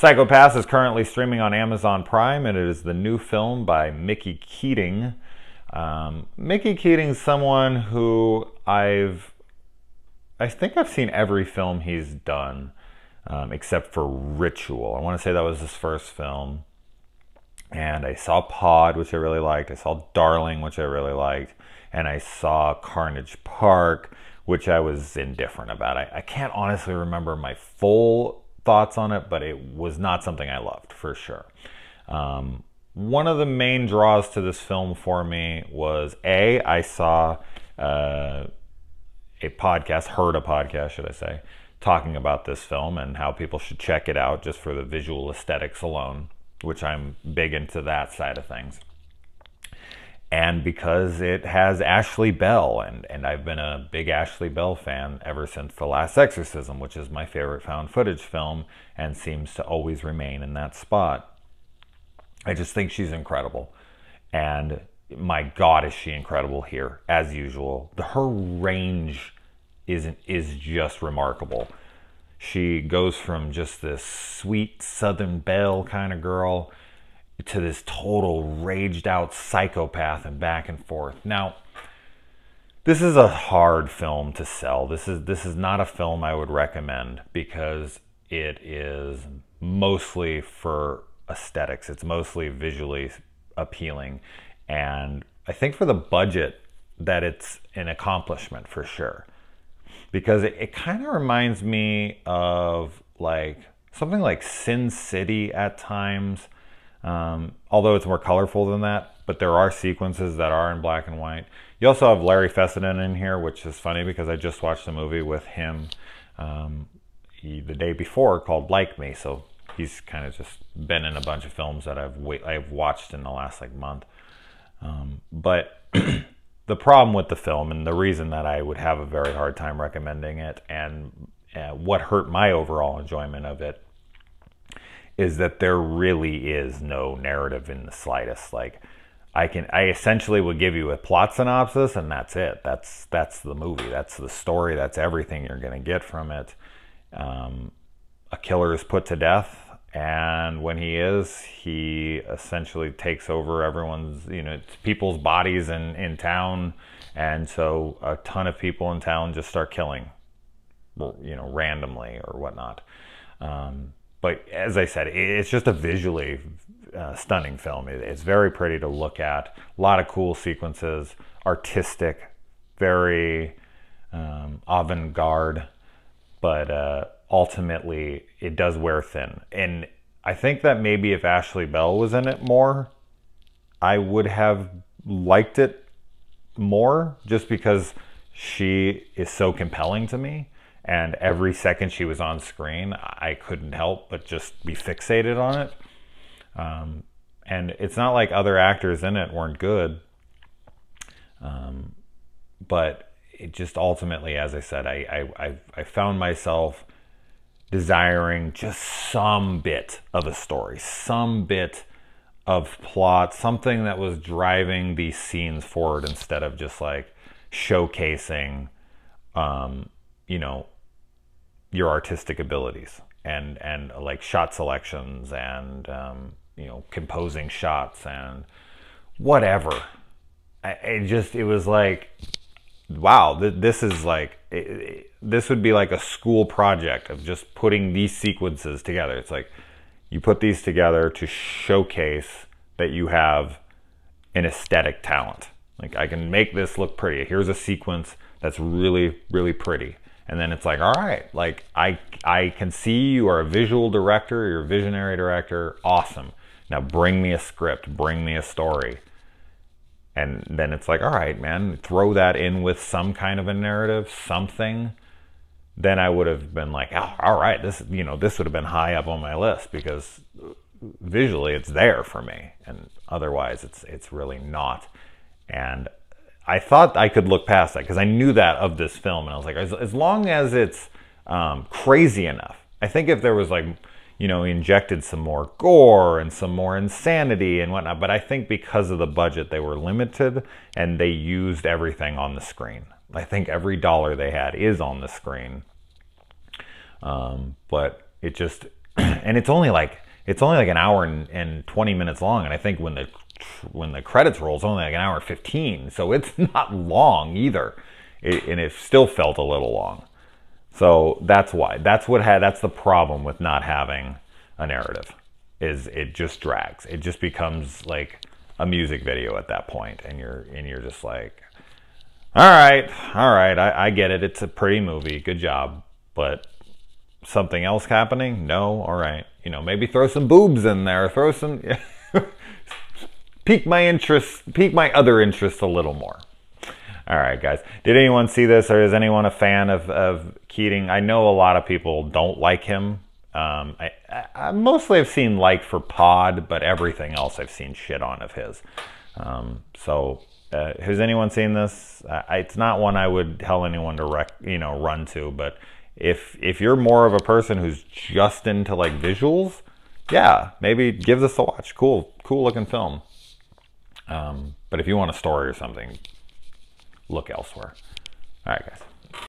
Psychopaths is currently streaming on Amazon Prime, and it is the new film by Mickey Keating. Mickey Keating's someone who I think I've seen every film he's done, except for Ritual. I want to say that was his first film. And I saw Pod, which I really liked. I saw Darling, which I really liked. And I saw Carnage Park, which I was indifferent about. I can't honestly remember my full thoughts on it, but it was not something I loved, for sure. One of the main draws to this film for me was, I saw heard a podcast, should I say, talking about this film and how people should check it out just for the visual aesthetics alone, which I'm big into that side of things. And because it has Ashley Bell, and I've been a big Ashley Bell fan ever since The Last Exorcism, which is my favorite found footage film and seems to always remain in that spot. I just think she's incredible. And my God, is she incredible here, as usual. Her range is just remarkable. She goes from just this sweet Southern belle kind of girl to this total raged out psychopath and back and forth. Now, this is a hard film to sell. This is not a film I would recommend because it is mostly for aesthetics. It's mostly visually appealing. And I think for the budget that it's an accomplishment for sure. Because it kind of reminds me of like something like Sin City at times. Although it's more colorful than that, but there are sequences that are in black and white. You also have Larry Fessenden in here, which is funny because I just watched a movie with him the day before called Like Me, so he's kind of just been in a bunch of films that I've watched in the last like month. But the problem with the film, and the reason that I would have a very hard time recommending it, and what hurt my overall enjoyment of it, is that there really is no narrative in the slightest. Like, I essentially would give you a plot synopsis, and that's it. That's the movie. That's the story. That's everything you're going to get from it. A killer is put to death, and when he essentially takes over everyone's, people's bodies in town, and so a ton of people in town just start killing, randomly or whatnot. But as I said, it's just a visually stunning film. It's very pretty to look at. A lot of cool sequences, artistic, very avant-garde, but ultimately it does wear thin. And I think that maybe if Ashley Bell was in it more, I would have liked it more, just because she is so compelling to me. And every second she was on screen, I couldn't help but just be fixated on it. And it's not like other actors in it weren't good. But it just ultimately, as I said, I found myself desiring just some bit of a story, some bit of plot, something that was driving these scenes forward instead of just like showcasing, your artistic abilities and like shot selections and, composing shots and whatever. It was like, wow, this is like, this would be like a school project of just putting these sequences together. It's like you put these together to showcase that you have an aesthetic talent. Like, I can make this look pretty. Here's a sequence that's really, really pretty. And then it's like, all right, like I can see you are a visual director, you're a visionary director, awesome. Now bring me a script, bring me a story. And then it's like, all right, man, throw that in with some kind of a narrative, something. Then I would have been like, oh, all right, this would have been high up on my list because visually it's there for me. And otherwise it's really not. And I thought I could look past that because I knew that of this film. And I was like, as long as it's crazy enough. I think if there was like, injected some more gore and some more insanity and whatnot. But I think because of the budget, they were limited and they used everything on the screen. I think every dollar they had is on the screen. But it just, and it's only like an hour and 20 minutes long, and I think when the credits roll, it's only like an hour and 15, so it's not long either. And it still felt a little long. So that's why. That's the problem with not having a narrative, is it just drags. It just becomes like a music video at that point, and you're just like, all right, I get it. It's a pretty movie. Good job. But something else happening? No? All right. You know, maybe throw some boobs in there. Throw some... pique my other interest a little more. All right, guys. Did anyone see this, or is anyone a fan of Keating? I know a lot of people don't like him. I mostly have seen like for Pod, but everything else I've seen shit on of his. Has anyone seen this? It's not one I would tell anyone to run to, but if you're more of a person who's just into like visuals, yeah, maybe give this a watch. Cool looking film. But if you want a story or something, look elsewhere. All right, guys.